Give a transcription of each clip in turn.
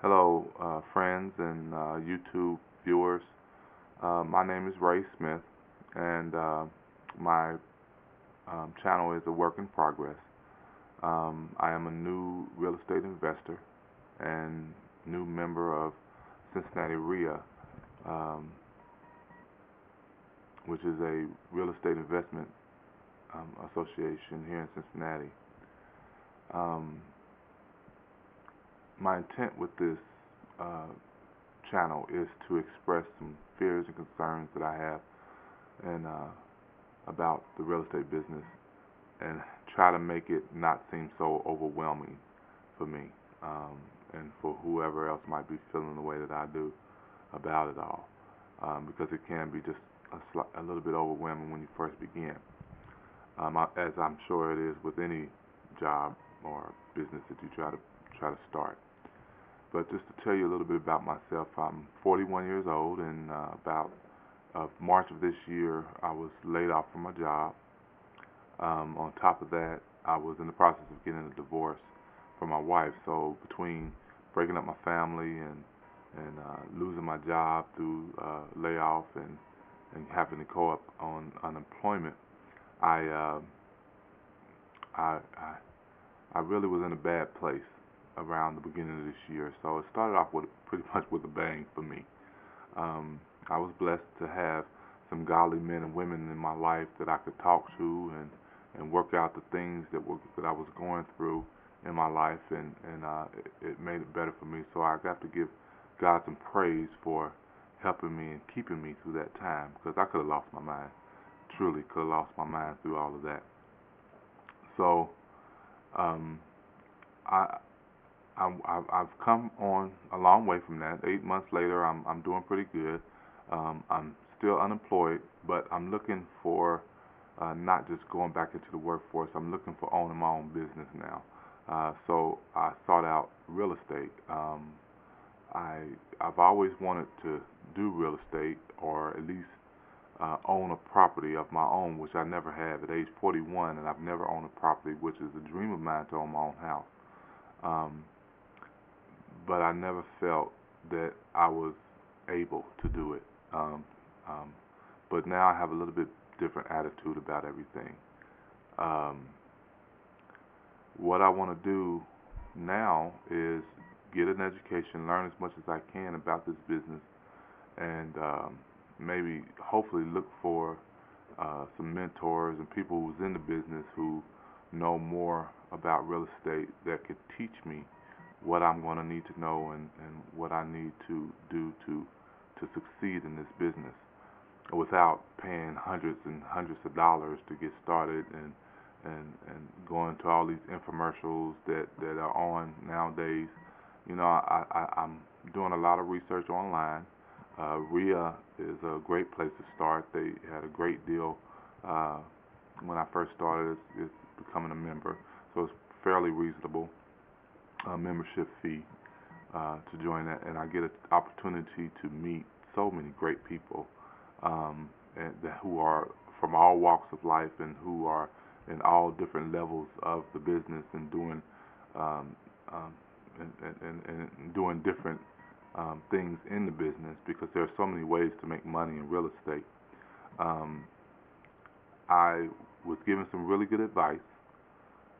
Hello, friends and YouTube viewers. My name is Ray Smith, and my channel is a work in progress. I am a new real estate investor and new member of Cincinnati REIA, um, which is a real estate investment association here in Cincinnati. Um, my intent with this uh, channel is to express some fears and concerns that I have and about the real estate business and try to make it not seem so overwhelming for me and for whoever else might be feeling the way that I do about it all because it can be just a little bit overwhelming when you first begin, as I'm sure it is with any job or business that you try to start. But just to tell you a little bit about myself, I'm 41 years old, and about March of this year, I was laid off from my job. On top of that, I was in the process of getting a divorce from my wife. So between breaking up my family and losing my job through layoff and having to go up on unemployment, I uh, I I really was in a bad place around the beginning of this year. So it started off with pretty much with a bang for me. Um, I was blessed to have some godly men and women in my life that I could talk to and work out the things that I was going through in my life, and it made it better for me. So I got to give God some praise for helping me and keeping me through that time because I could have lost my mind. Truly could have lost my mind through all of that. So um, I I've come on a long way from that. 8 months later, I'm doing pretty good. I'm still unemployed, but I'm looking for not just going back into the workforce. I'm looking for owning my own business now. So I sought out real estate. I I've always wanted to do real estate or at least own a property of my own, which I never have at age 41, and I've never owned a property, which is a dream of mine to own my own house. Um, but I never felt that I was able to do it. Um, um, but now I have a little bit different attitude about everything. Um, what I want to do now is get an education, learn as much as I can about this business, and maybe hopefully look for some mentors and people who's in the business who know more about real estate that could teach me what I'm going to need to know and what I need to do to succeed in this business without paying hundreds and hundreds of dollars to get started and going to all these infomercials that are on nowadays. I'm doing a lot of research online. RIA is a great place to start. They had a great deal uh, when I first started. It's becoming a member, so it's fairly reasonable membership fee to join that, and I get an opportunity to meet so many great people who are from all walks of life and who are in all different levels of the business and doing um, um, and doing different things in the business because there are so many ways to make money in real estate. Um, I was given some really good advice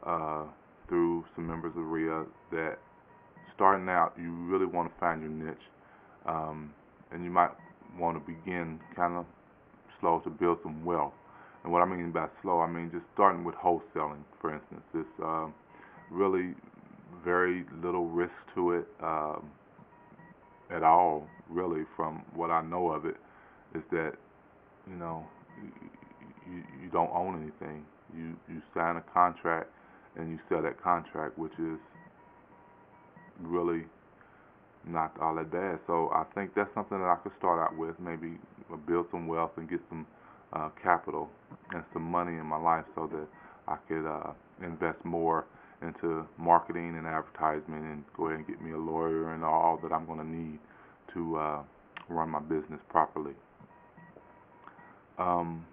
uh, through some members of RIA that starting out, you really want to find your niche, and you might want to begin kind of slow to build some wealth. And what I mean by slow, I mean just starting with wholesaling, for instance. It's really very little risk to it at all, really, from what I know of it, is that, you know, you don't own anything. You sign a contract and you sell that contract, which is really not all that bad. So I think that's something that I could start out with, maybe build some wealth and get some capital and some money in my life so that I could invest more into marketing and advertisement and go ahead and get me a lawyer and all that I'm going to need to run my business properly. Um,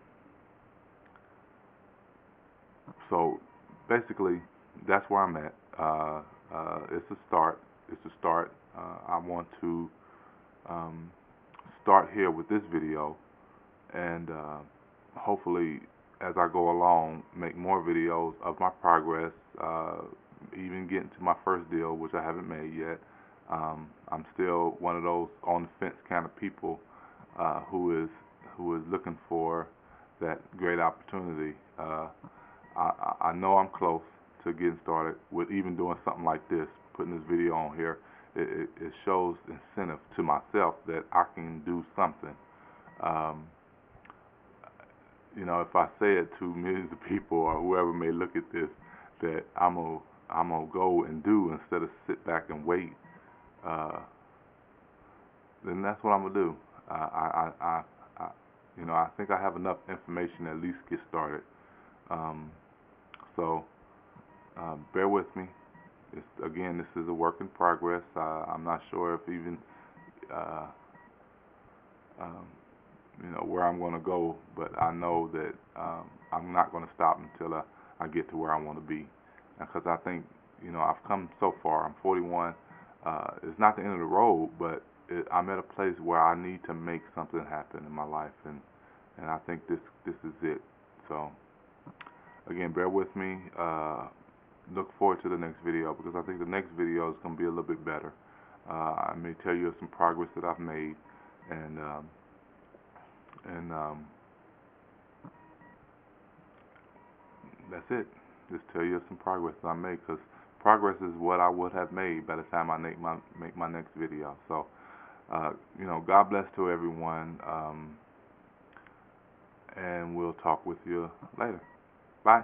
so basically, that's where I'm at. It's a start. is to start. I want to start here with this video, and hopefully, as I go along, make more videos of my progress, even getting to my first deal, which I haven't made yet. I'm still one of those on the fence kind of people who is looking for that great opportunity. I know I'm close to getting started with even doing something like this, putting this video on here. It shows incentive to myself that I can do something. Um, if I say it to millions of people or whoever may look at this, that I'm gonna go and do instead of sit back and wait, then that's what I'm gonna do. I think I have enough information to at least get started. Um, so bear with me. Again, this is a work in progress. I'm not sure if even uh, um, where I'm going to go, but I know that I'm not going to stop until I get to where I want to be. Because I think I've come so far. I'm 41. It's not the end of the road, but I'm at a place where I need to make something happen in my life, and I think this is it. So again, bear with me. Look forward to the next video, because I think the next video is going to be a little bit better. I may tell you of some progress that I've made, and that's it. Just tell you of some progress that I made, because progress is what I would have made by the time I make my next video. So, God bless to everyone, and we'll talk with you later. Bye.